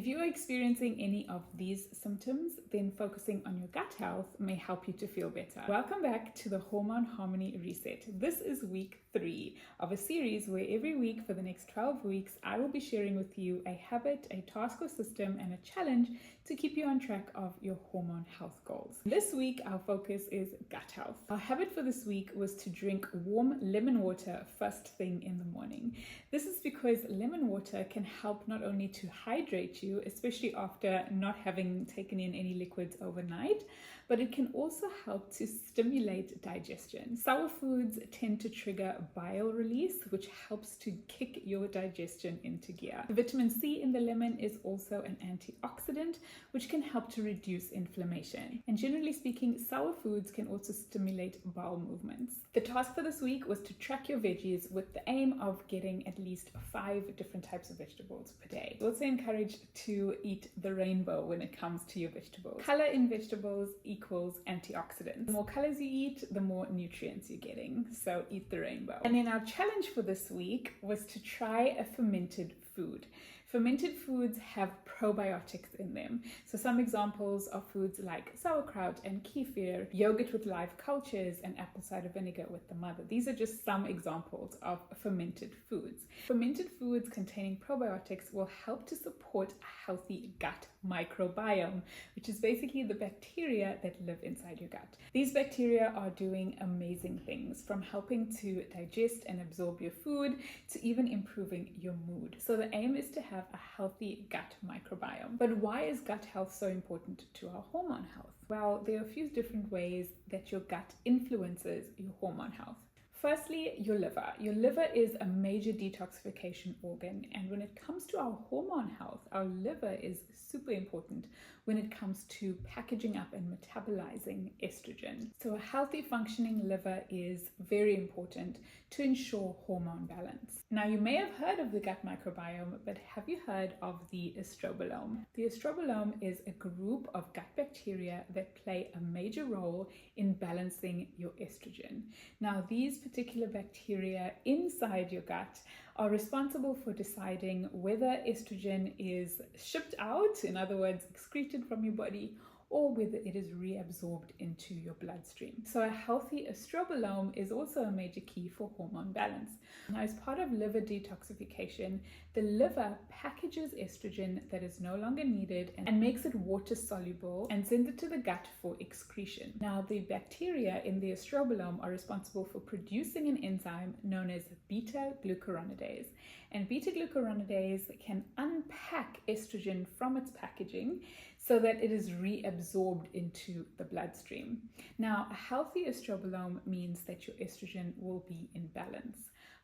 If you are experiencing any of these symptoms, then focusing on your gut health may help you to feel better. Welcome back to the Hormone Harmony Reset. This is week 3 of a series where every week for the next 12 weeks, I will be sharing with you a habit, a task or system, and a challenge to keep you on track of your hormone health goals. This week, our focus is gut health. Our habit for this week was to drink warm lemon water first thing in the morning. This is because lemon water can help not only to hydrate you, especially after not having taken in any liquids overnight, but it can also help to stimulate digestion. Sour foods tend to trigger bile release, which helps to kick your digestion into gear. The vitamin C in the lemon is also an antioxidant, which can help to reduce inflammation. And generally speaking, sour foods can also stimulate bowel movements. The task for this week was to track your veggies with the aim of getting at least 5 different types of vegetables per day. We're also encouraged to eat the rainbow when it comes to your vegetables. Color in vegetables equals antioxidants. The more colors you eat, the more nutrients you're getting. So eat the rainbow. And then our challenge for this week was to try a fermented food. Fermented foods have probiotics in them. So some examples are foods like sauerkraut and kefir, yogurt with live cultures, and apple cider vinegar with the mother. These are just some examples of fermented foods. Fermented foods containing probiotics will help to support a healthy gut microbiome, which is basically the bacteria that live inside your gut. These bacteria are doing amazing things, from helping to digest and absorb your food to even improving your mood. So the aim is to have a healthy gut microbiome. But why is gut health so important to our hormone health? Well, there are a few different ways that your gut influences your hormone health. Firstly, your liver. Your liver is a major detoxification organ, and when it comes to our hormone health, our liver is super important when it comes to packaging up and metabolizing estrogen. So a healthy functioning liver is very important to ensure hormone balance. Now, you may have heard of the gut microbiome, but have you heard of the estrobolome? The estrobolome is a group of gut bacteria that play a major role in balancing your estrogen. Now, these particular bacteria inside your gut are responsible for deciding whether estrogen is shipped out, in other words, excreted from your body, or whether it is reabsorbed into your bloodstream. So a healthy estrobolome is also a major key for hormone balance. Now, as part of liver detoxification, the liver packages estrogen that is no longer needed and makes it water soluble and sends it to the gut for excretion. Now, the bacteria in the estrobolome are responsible for producing an enzyme known as beta-glucuronidase. And beta-glucuronidase can unpack estrogen from its packaging so that it is reabsorbed into the bloodstream. Now, a healthy estrobolome means that your estrogen will be in balance.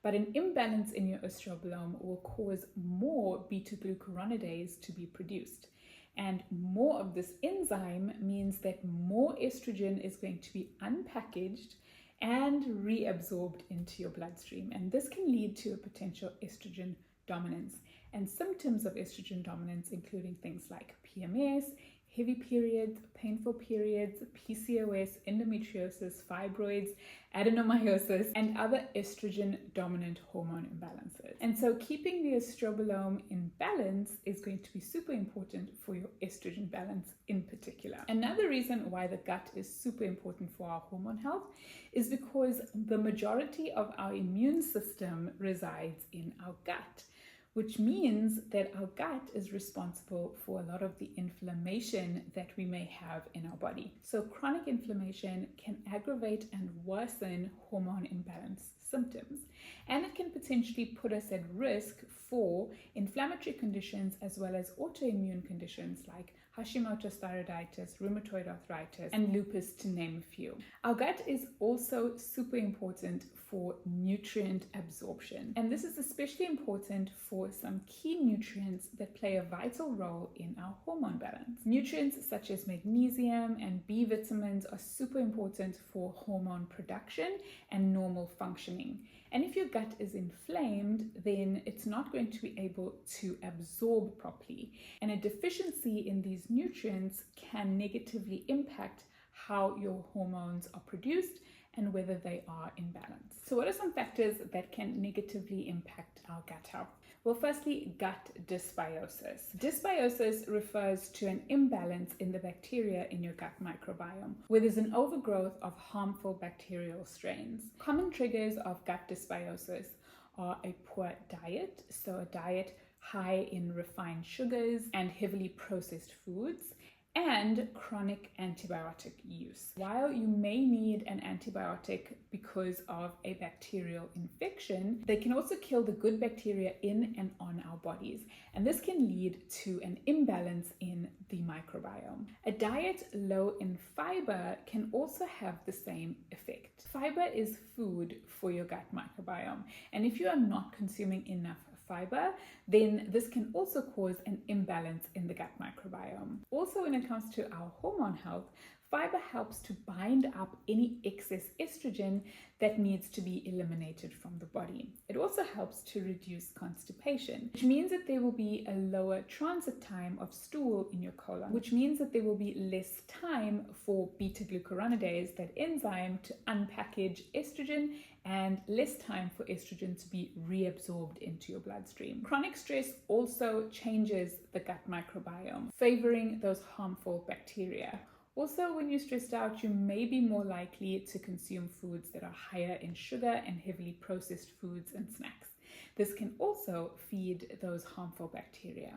But an imbalance in your estrobolome will cause more beta-glucuronidase to be produced. And more of this enzyme means that more estrogen is going to be unpackaged and reabsorbed into your bloodstream. And this can lead to a potential estrogen dominance. And symptoms of estrogen dominance, including things like PMS, heavy periods, painful periods, PCOS, endometriosis, fibroids, adenomyosis, and other estrogen-dominant hormone imbalances. And so keeping the estrobolome in balance is going to be super important for your estrogen balance in particular. Another reason why the gut is super important for our hormone health is because the majority of our immune system resides in our gut, which means that our gut is responsible for a lot of the inflammation that we may have in our body. So chronic inflammation can aggravate and worsen hormone imbalance symptoms, and it can potentially put us at risk for inflammatory conditions as well as autoimmune conditions like Hashimoto's thyroiditis, rheumatoid arthritis, and lupus, to name a few. Our gut is also super important for nutrient absorption, and this is especially important for some key nutrients that play a vital role in our hormone balance. Nutrients such as magnesium and B vitamins are super important for hormone production and normal functioning. And if your gut is inflamed, then it's not going to be able to absorb properly. And a deficiency in these nutrients can negatively impact how your hormones are produced and whether they are in balance. So what are some factors that can negatively impact our gut health? Well, firstly, gut dysbiosis. Dysbiosis refers to an imbalance in the bacteria in your gut microbiome, where there's an overgrowth of harmful bacterial strains. Common triggers of gut dysbiosis are a poor diet, so a diet high in refined sugars and heavily processed foods, and chronic antibiotic use. While you may need an antibiotic because of a bacterial infection, they can also kill the good bacteria in and on our bodies, and this can lead to an imbalance in the microbiome. A diet low in fiber can also have the same effect. Fiber is food for your gut microbiome, and if you are not consuming enough fiber, then this can also cause an imbalance in the gut microbiome. Also, when it comes to our hormone health, fiber helps to bind up any excess estrogen that needs to be eliminated from the body. It also helps to reduce constipation, which means that there will be a lower transit time of stool in your colon, which means that there will be less time for beta-glucuronidase, that enzyme, to unpackage estrogen, and less time for estrogen to be reabsorbed into your bloodstream. Chronic stress also changes the gut microbiome, favoring those harmful bacteria. Also, when you're stressed out, you may be more likely to consume foods that are higher in sugar and heavily processed foods and snacks. This can also feed those harmful bacteria.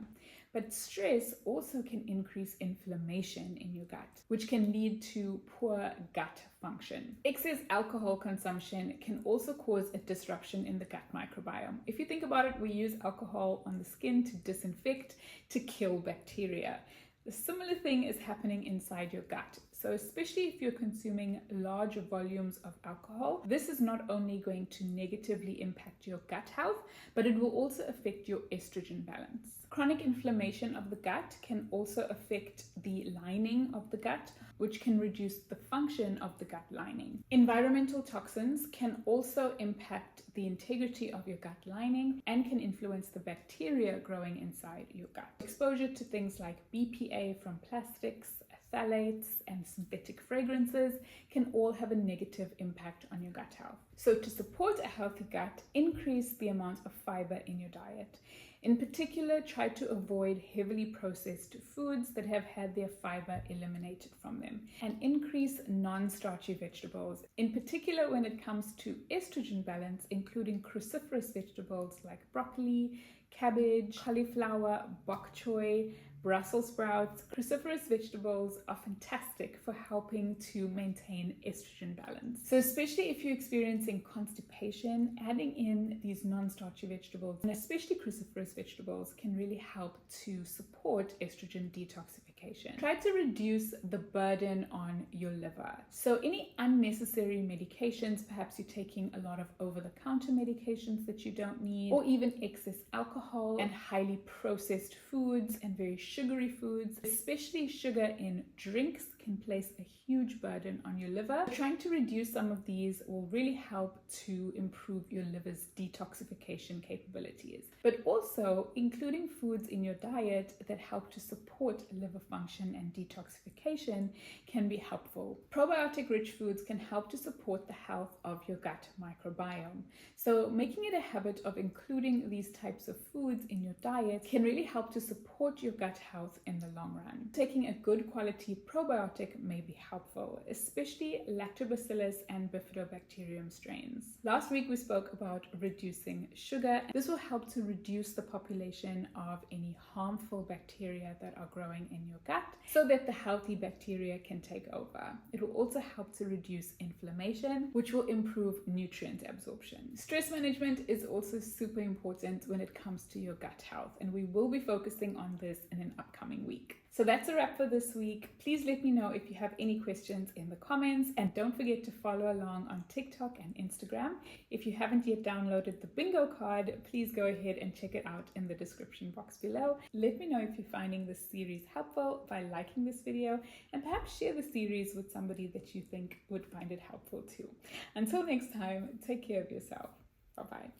But stress also can increase inflammation in your gut, which can lead to poor gut function. Excess alcohol consumption can also cause a disruption in the gut microbiome. If you think about it, we use alcohol on the skin to disinfect, to kill bacteria. A similar thing is happening inside your gut. So especially if you're consuming large volumes of alcohol, this is not only going to negatively impact your gut health, but it will also affect your estrogen balance. Chronic inflammation of the gut can also affect the lining of the gut, which can reduce the function of the gut lining. Environmental toxins can also impact the integrity of your gut lining and can influence the bacteria growing inside your gut. Exposure to things like BPA from plastics, phthalates, and synthetic fragrances can all have a negative impact on your gut health. So to support a healthy gut, increase the amount of fiber in your diet. In particular, try to avoid heavily processed foods that have had their fiber eliminated from them, and increase non-starchy vegetables. In particular, when it comes to estrogen balance, including cruciferous vegetables like broccoli, cabbage, cauliflower, bok choy, Brussels sprouts. Cruciferous vegetables are fantastic for helping to maintain estrogen balance. So especially if you're experiencing constipation, adding in these non-starchy vegetables, and especially cruciferous vegetables, can really help to support estrogen detoxification. Try to reduce the burden on your liver. So any unnecessary medications, perhaps you're taking a lot of over-the-counter medications that you don't need, or even excess alcohol and highly processed foods and very sugary foods, especially sugar in drinks, can place a huge burden on your liver. Trying to reduce some of these will really help to improve your liver's detoxification capabilities. But also, including foods in your diet that help to support liver function and detoxification can be helpful. Probiotic-rich foods can help to support the health of your gut microbiome. So making it a habit of including these types of foods in your diet can really help to support your gut health in the long run. Taking a good quality probiotic may be helpful, especially lactobacillus and bifidobacterium strains. Last week we spoke about reducing sugar. This will help to reduce the population of any harmful bacteria that are growing in your gut so that the healthy bacteria can take over. It will also help to reduce inflammation, which will improve nutrient absorption. Stress management is also super important when it comes to your gut health, and we will be focusing on this in an upcoming week. So that's a wrap for this week. Please let me know if you have any questions in the comments, and don't forget to follow along on TikTok and Instagram. If you haven't yet downloaded the bingo card, please go ahead and check it out in the description box below. Let me know if you're finding this series helpful by liking this video, and perhaps share the series with somebody that you think would find it helpful too. Until next time, take care of yourself. Bye-bye.